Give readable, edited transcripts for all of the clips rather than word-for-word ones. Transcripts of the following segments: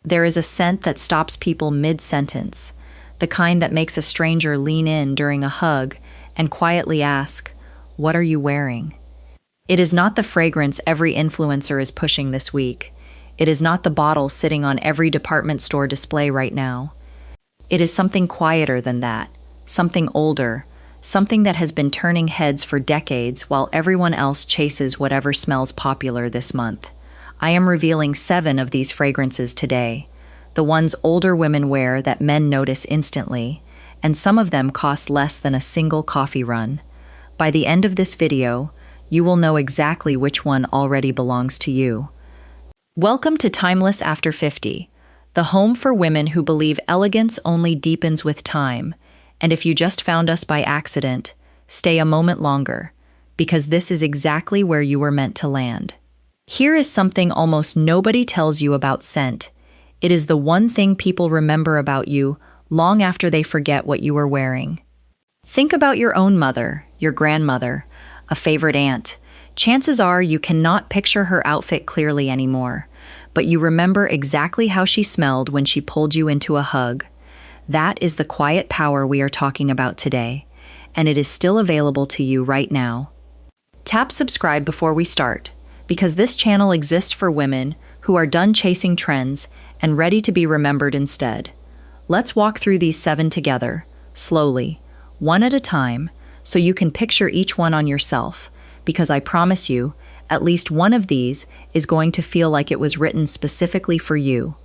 There is a scent that stops people mid-sentence, the kind that makes a stranger lean in during a hug and quietly ask, "What are you wearing?" It is not the fragrance every influencer is pushing this week. It is not the bottle sitting on every department store display right now. It is something quieter than that, something older, something that has been turning heads for decades while everyone else chases whatever smells popular this month. I am revealing 7 of these fragrances today, the ones older women wear that men notice instantly, and some of them cost less than a single coffee run. By the end of this video, you will know exactly which one already belongs to you. Welcome to Timeless After 50, the home for women who believe elegance only deepens with time. And if you just found us by accident, stay a moment longer, because this is exactly where you were meant to land. Here is something almost nobody tells you about scent. It is the one thing people remember about you long after they forget what you were wearing. Think about your own mother, your grandmother, a favorite aunt. Chances are you cannot picture her outfit clearly anymore, but you remember exactly how she smelled when she pulled you into a hug. That is the quiet power we are talking about today, and it is still available to you right now. Tap subscribe before we start, because this channel exists for women who are done chasing trends and ready to be remembered instead. Let's walk through these 7 together, slowly, one at a time, so you can picture each one on yourself, because I promise you, at least one of these is going to feel like it was written specifically for you.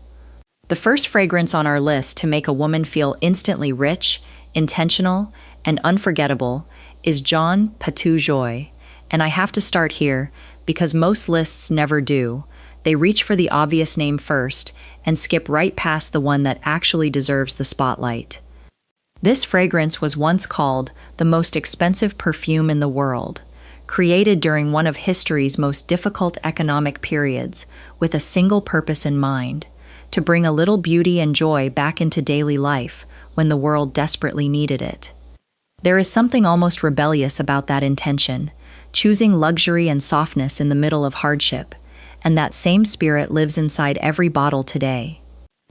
The first fragrance on our list to make a woman feel instantly rich, intentional, and unforgettable is Jean Patou Joy. And I have to start here because most lists never do. They reach for the obvious name first and skip right past the one that actually deserves the spotlight. This fragrance was once called the most expensive perfume in the world, created during one of history's most difficult economic periods with a single purpose in mind: to bring a little beauty and joy back into daily life when the world desperately needed it. There is something almost rebellious about that intention, choosing luxury and softness in the middle of hardship, and that same spirit lives inside every bottle today.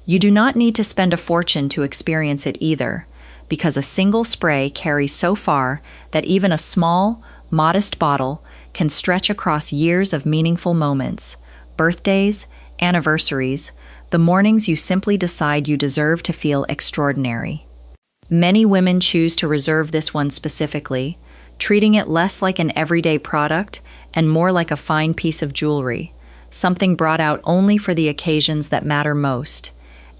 You do not need to spend a fortune to experience it either, because a single spray carries so far that even a small, modest bottle can stretch across years of meaningful moments, birthdays, anniversaries, the mornings you simply decide you deserve to feel extraordinary. Many women choose to reserve this one specifically, treating it less like an everyday product and more like a fine piece of jewelry, something brought out only for the occasions that matter most.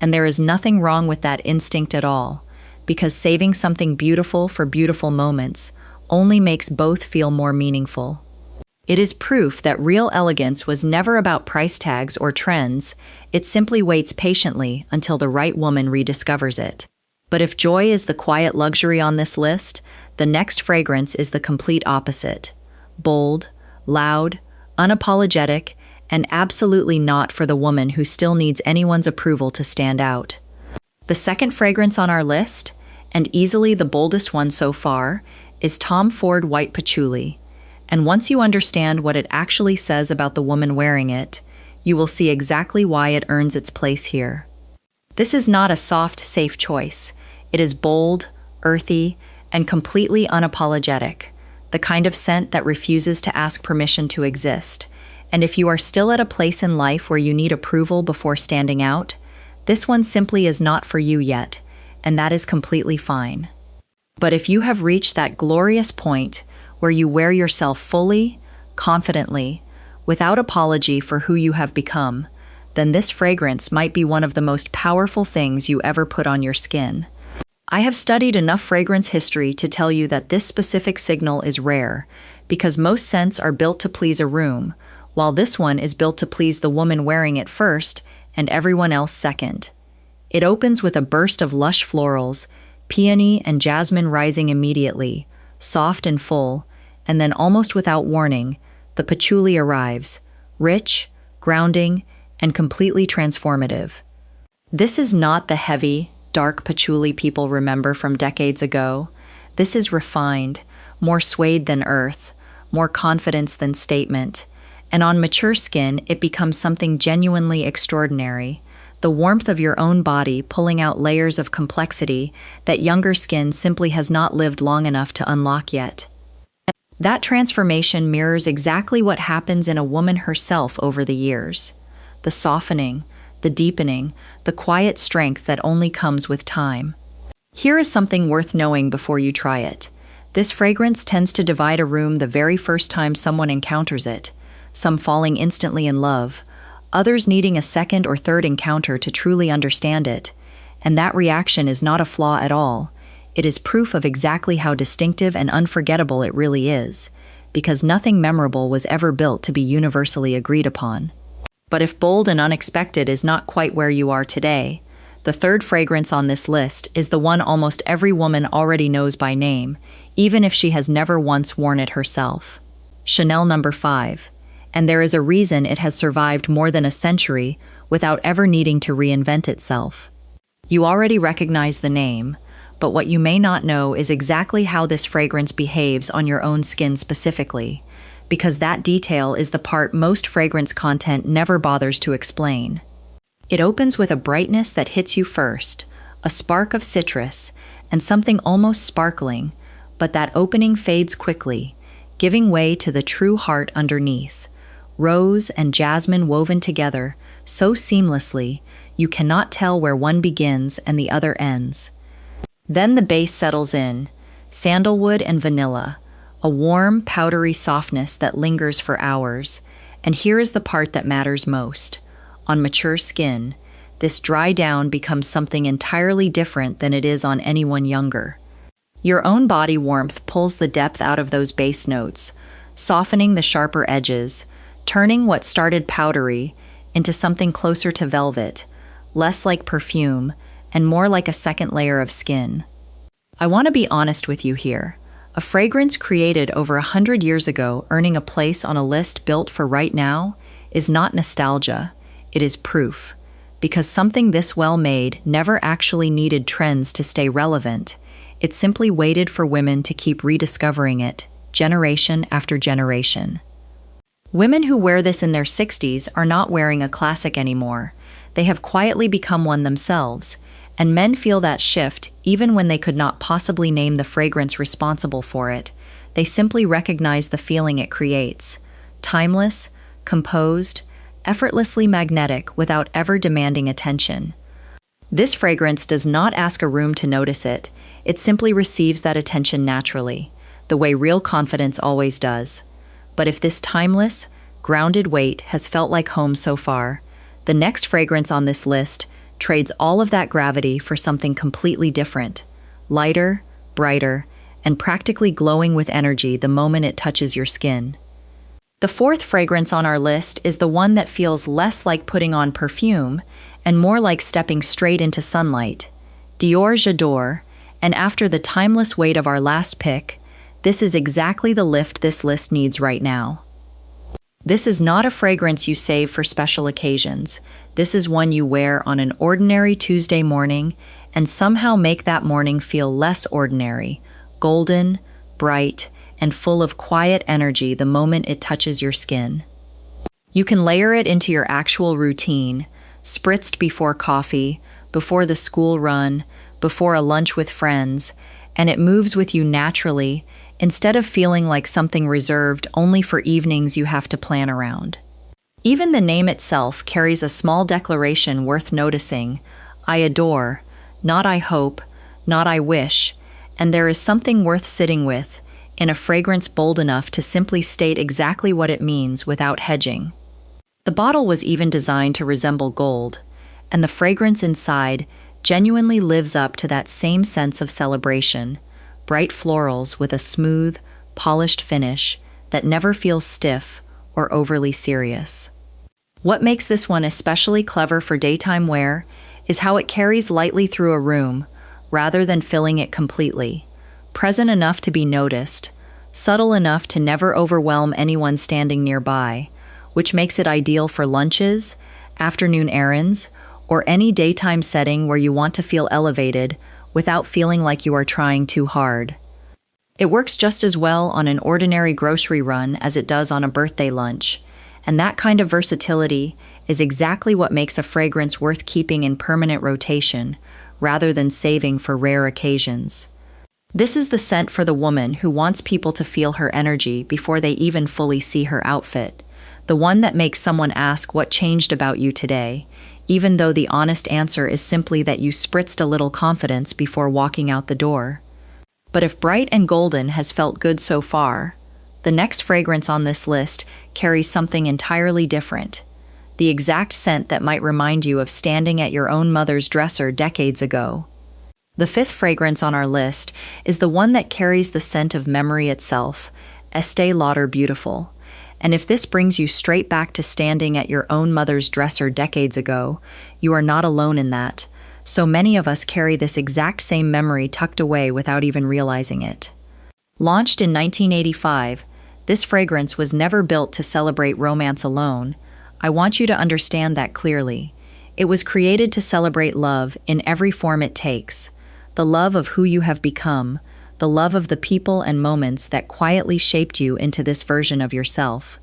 And there is nothing wrong with that instinct at all, because saving something beautiful for beautiful moments only makes both feel more meaningful. It is proof that real elegance was never about price tags or trends. It simply waits patiently until the right woman rediscovers it. But if joy is the quiet luxury on this list, the next fragrance is the complete opposite: bold, loud, unapologetic, and absolutely not for the woman who still needs anyone's approval to stand out. The second fragrance on our list, and easily the boldest one so far, is Tom Ford White Patchouli. And once you understand what it actually says about the woman wearing it, you will see exactly why it earns its place here. This is not a soft, safe choice. It is bold, earthy, and completely unapologetic, the kind of scent that refuses to ask permission to exist. And if you are still at a place in life where you need approval before standing out, this one simply is not for you yet, and that is completely fine. But if you have reached that glorious point where you wear yourself fully, confidently, without apology for who you have become, then this fragrance might be one of the most powerful things you ever put on your skin. I have studied enough fragrance history to tell you that this specific signal is rare, because most scents are built to please a room, while this one is built to please the woman wearing it first and everyone else second. It opens with a burst of lush florals, peony and jasmine rising immediately, soft and full, and then almost without warning, the patchouli arrives, rich, grounding, and completely transformative. This is not the heavy, dark patchouli people remember from decades ago. This is refined, more suede than earth, more confidence than statement, and on mature skin it becomes something genuinely extraordinary, the warmth of your own body pulling out layers of complexity that younger skin simply has not lived long enough to unlock yet. That transformation mirrors exactly what happens in a woman herself over the years. The softening, the deepening, the quiet strength that only comes with time. Here is something worth knowing before you try it. This fragrance tends to divide a room the very first time someone encounters it, some falling instantly in love, others needing a second or third encounter to truly understand it. And that reaction is not a flaw at all. It is proof of exactly how distinctive and unforgettable it really is, because nothing memorable was ever built to be universally agreed upon. But if bold and unexpected is not quite where you are today, the third fragrance on this list is the one almost every woman already knows by name, even if she has never once worn it herself. Chanel No. 5. And there is a reason it has survived more than a century without ever needing to reinvent itself. You already recognize the name, but what you may not know is exactly how this fragrance behaves on your own skin specifically, because that detail is the part most fragrance content never bothers to explain. It opens with a brightness that hits you first, a spark of citrus, and something almost sparkling, but that opening fades quickly, giving way to the true heart underneath. Rose and jasmine woven together so seamlessly, you cannot tell where one begins and the other ends. Then the base settles in, sandalwood and vanilla, a warm, powdery softness that lingers for hours. And here is the part that matters most. On mature skin, this dry down becomes something entirely different than it is on anyone younger. Your own body warmth pulls the depth out of those base notes, softening the sharper edges, turning what started powdery into something closer to velvet, less like perfume, and more like a second layer of skin. I want to be honest with you here. A fragrance created over 100 years ago earning a place on a list built for right now is not nostalgia, it is proof. Because something this well made never actually needed trends to stay relevant. It simply waited for women to keep rediscovering it, generation after generation. Women who wear this in their 60s are not wearing a classic anymore. They have quietly become one themselves, and men feel that shift even when they could not possibly name the fragrance responsible for it. They simply recognize the feeling it creates. Timeless, composed, effortlessly magnetic without ever demanding attention. This fragrance does not ask a room to notice it. It simply receives that attention naturally, the way real confidence always does. But if this timeless, grounded weight has felt like home so far, the next fragrance on this list trades all of that gravity for something completely different, lighter, brighter, and practically glowing with energy the moment it touches your skin. The fourth fragrance on our list is the one that feels less like putting on perfume and more like stepping straight into sunlight. Dior J'adore, and after the timeless weight of our last pick, this is exactly the lift this list needs right now. This is not a fragrance you save for special occasions. This is one you wear on an ordinary Tuesday morning and somehow make that morning feel less ordinary, golden, bright, and full of quiet energy the moment it touches your skin. You can layer it into your actual routine, spritzed before coffee, before the school run, before a lunch with friends, and it moves with you naturally, instead of feeling like something reserved only for evenings you have to plan around. Even the name itself carries a small declaration worth noticing. I adore, not I hope, not I wish, and there is something worth sitting with in a fragrance bold enough to simply state exactly what it means without hedging. The bottle was even designed to resemble gold, and the fragrance inside genuinely lives up to that same sense of celebration. Bright florals with a smooth, polished finish that never feels stiff or overly serious. What makes this one especially clever for daytime wear is how it carries lightly through a room, rather than filling it completely. Present enough to be noticed, subtle enough to never overwhelm anyone standing nearby, which makes it ideal for lunches, afternoon errands, or any daytime setting where you want to feel elevated without feeling like you are trying too hard. It works just as well on an ordinary grocery run as it does on a birthday lunch, and that kind of versatility is exactly what makes a fragrance worth keeping in permanent rotation, rather than saving for rare occasions. This is the scent for the woman who wants people to feel her energy before they even fully see her outfit. The one that makes someone ask what changed about you today, even though the honest answer is simply that you spritzed a little confidence before walking out the door. But if bright and golden has felt good so far, the next fragrance on this list carries something entirely different. The exact scent that might remind you of standing at your own mother's dresser decades ago. The fifth fragrance on our list is the one that carries the scent of memory itself, Estée Lauder Beautiful. And if this brings you straight back to standing at your own mother's dresser decades ago, you are not alone in that. So many of us carry this exact same memory tucked away without even realizing it. Launched in 1985, this fragrance was never built to celebrate romance alone. I want you to understand that clearly. It was created to celebrate love in every form it takes. The love of who you have become, the love of the people and moments that quietly shaped you into this version of yourself.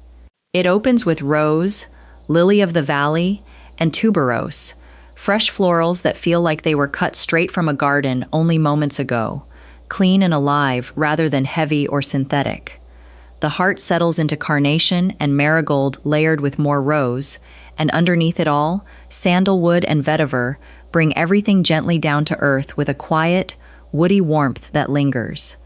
It opens with rose, lily of the valley, and tuberose, fresh florals that feel like they were cut straight from a garden only moments ago, clean and alive rather than heavy or synthetic. The heart settles into carnation and marigold layered with more rose, and underneath it all, sandalwood and vetiver bring everything gently down to earth with a quiet, woody warmth that lingers.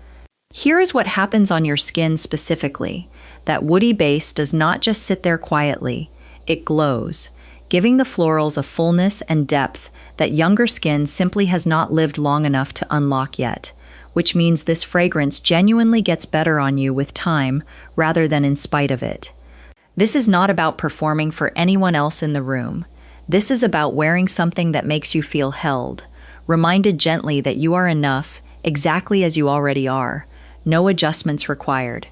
Here is what happens on your skin specifically. That woody base does not just sit there quietly, it glows, giving the florals a fullness and depth that younger skin simply has not lived long enough to unlock yet, which means this fragrance genuinely gets better on you with time rather than in spite of it. This is not about performing for anyone else in the room. This is about wearing something that makes you feel held, reminded gently that you are enough, exactly as you already are, no adjustments required.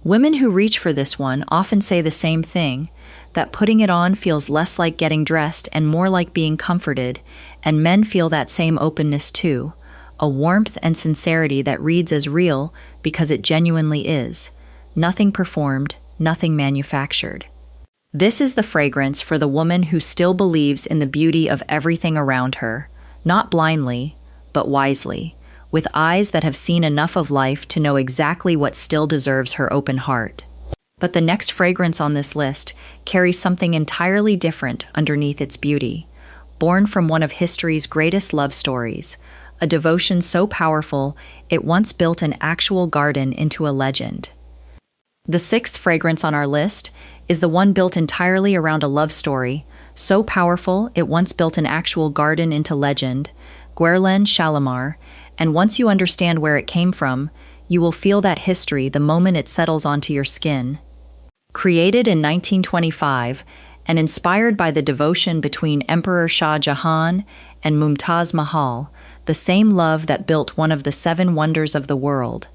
Women who reach for this one often say the same thing, that putting it on feels less like getting dressed and more like being comforted, and men feel that same openness too, a warmth and sincerity that reads as real because it genuinely is. Nothing performed, nothing manufactured. This is the fragrance for the woman who still believes in the beauty of everything around her, not blindly, but wisely, with eyes that have seen enough of life to know exactly what still deserves her open heart. But the next fragrance on this list carries something entirely different underneath its beauty, born from one of history's greatest love stories, a devotion so powerful it once built an actual garden into a legend. The sixth fragrance on our list is the one built entirely around a love story, so powerful it once built an actual garden into legend, Guerlain Shalimar, and once you understand where it came from, you will feel that history the moment it settles onto your skin. Created in 1925 and inspired by the devotion between Emperor Shah Jahan and Mumtaz Mahal, the same love that built one of the 7 wonders of the world,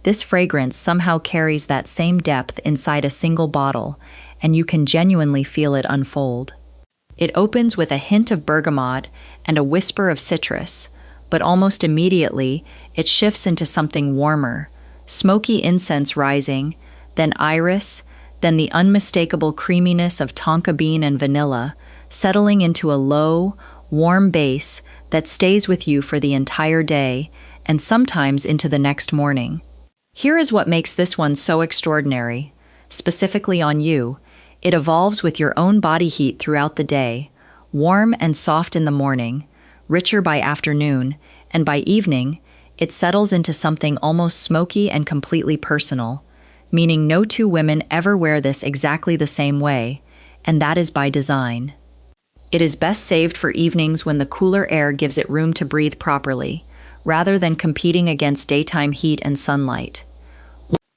this fragrance somehow carries that same depth inside a single bottle, and you can genuinely feel it unfold. It opens with a hint of bergamot and a whisper of citrus, but almost immediately it shifts into something warmer, smoky incense rising, then iris, then the unmistakable creaminess of tonka bean and vanilla, settling into a low, warm base that stays with you for the entire day and sometimes into the next morning. Here is what makes this one so extraordinary. Specifically on you, it evolves with your own body heat throughout the day, warm and soft in the morning, richer by afternoon, and by evening, it settles into something almost smoky and completely personal, meaning no two women ever wear this exactly the same way, and that is by design. It is best saved for evenings when the cooler air gives it room to breathe properly, rather than competing against daytime heat and sunlight.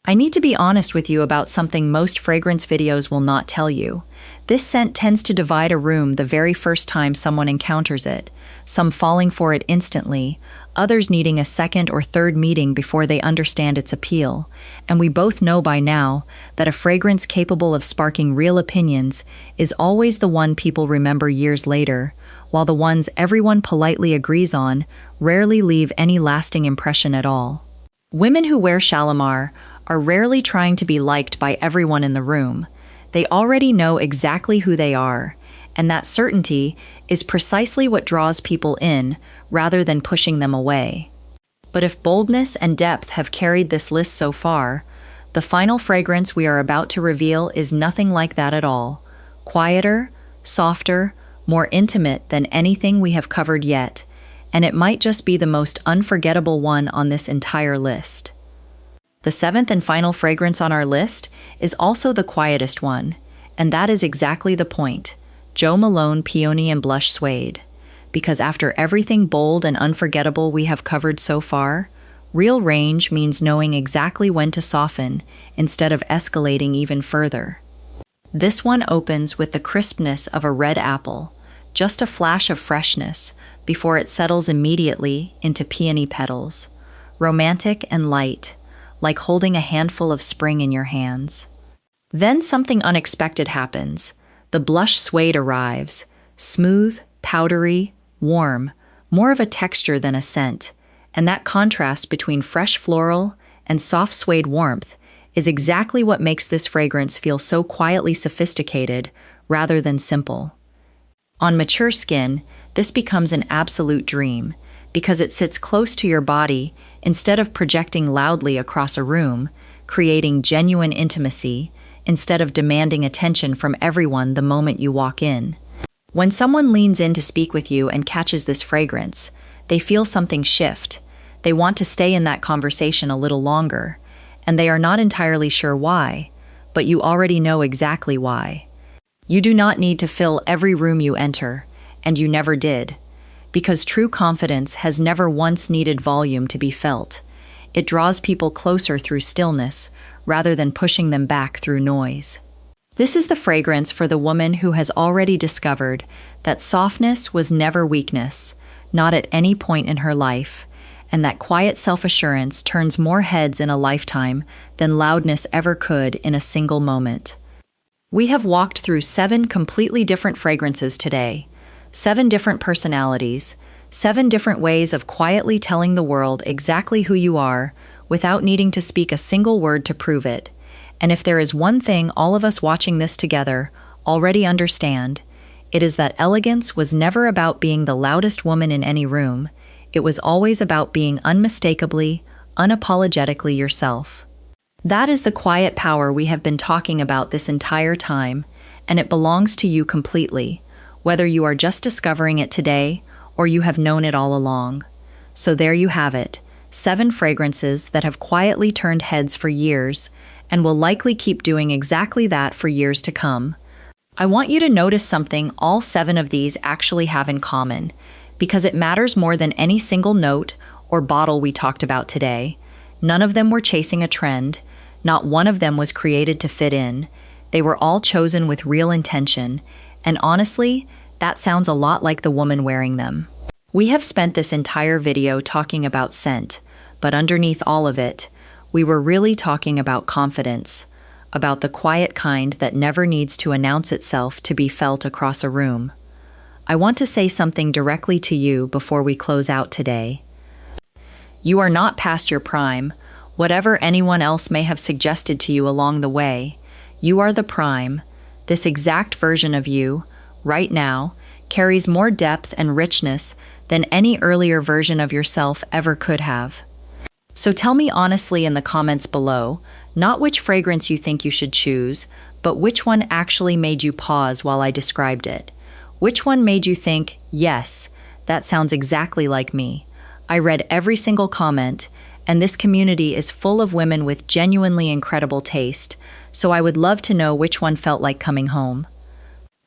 I need to be honest with you about something most fragrance videos will not tell you. This scent tends to divide a room the very first time someone encounters it, some falling for it instantly, others needing a second or third meeting before they understand its appeal, and we both know by now that a fragrance capable of sparking real opinions is always the one people remember years later, while the ones everyone politely agrees on rarely leave any lasting impression at all. Women who wear Shalimar are rarely trying to be liked by everyone in the room. They already know exactly who they are, and that certainty is precisely what draws people in rather than pushing them away. But if boldness and depth have carried this list so far, the final fragrance we are about to reveal is nothing like that at all. Quieter, softer, more intimate than anything we have covered yet, and it might just be the most unforgettable one on this entire list. The seventh and final fragrance on our list is also the quietest one, and that is exactly the point. Jo Malone Peony and Blush Suede. Because after everything bold and unforgettable we have covered so far, real range means knowing exactly when to soften instead of escalating even further. This one opens with the crispness of a red apple, just a flash of freshness before it settles immediately into peony petals, romantic and light, like holding a handful of spring in your hands. Then something unexpected happens. The blush suede arrives, smooth, powdery, warm, more of a texture than a scent, and that contrast between fresh floral and soft suede warmth is exactly what makes this fragrance feel so quietly sophisticated rather than simple. On mature skin, this becomes an absolute dream because it sits close to your body instead of projecting loudly across a room, creating genuine intimacy instead of demanding attention from everyone the moment you walk in. When someone leans in to speak with you and catches this fragrance, they feel something shift. They want to stay in that conversation a little longer, and they are not entirely sure why, but you already know exactly why. You do not need to fill every room you enter, and you never did, because true confidence has never once needed volume to be felt. It draws people closer through stillness, rather than pushing them back through noise. This is the fragrance for the woman who has already discovered that softness was never weakness, not at any point in her life, and that quiet self-assurance turns more heads in a lifetime than loudness ever could in a single moment. We have walked through 7 completely different fragrances today, 7 different personalities, 7 different ways of quietly telling the world exactly who you are without needing to speak a single word to prove it. And if there is one thing all of us watching this together already understand, it is that elegance was never about being the loudest woman in any room. It was always about being unmistakably, unapologetically yourself. That is the quiet power we have been talking about this entire time, and it belongs to you completely, whether you are just discovering it today or you have known it all along. So there you have it, 7 fragrances that have quietly turned heads for years and will likely keep doing exactly that for years to come. I want you to notice something all 7 of these actually have in common, because it matters more than any single note or bottle we talked about today. None of them were chasing a trend. Not one of them was created to fit in. They were all chosen with real intention, and honestly, that sounds a lot like the woman wearing them. We have spent this entire video talking about scent, but underneath all of it, we were really talking about confidence, about the quiet kind that never needs to announce itself to be felt across a room. I want to say something directly to you before we close out today. You are not past your prime. Whatever anyone else may have suggested to you along the way, you are the prime. This exact version of you, right now, carries more depth and richness than any earlier version of yourself ever could have. So tell me honestly in the comments below, not which fragrance you think you should choose, but which one actually made you pause while I described it. Which one made you think, yes, that sounds exactly like me? I read every single comment, and this community is full of women with genuinely incredible taste, so I would love to know which one felt like coming home.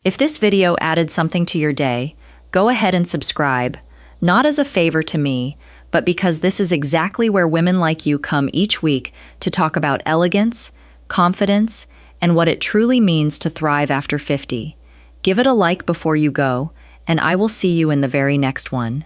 If this video added something to your day, go ahead and subscribe, not as a favor to me, but because this is exactly where women like you come each week to talk about elegance, confidence, and what it truly means to thrive after 50. Give it a like before you go, and I will see you in the very next one.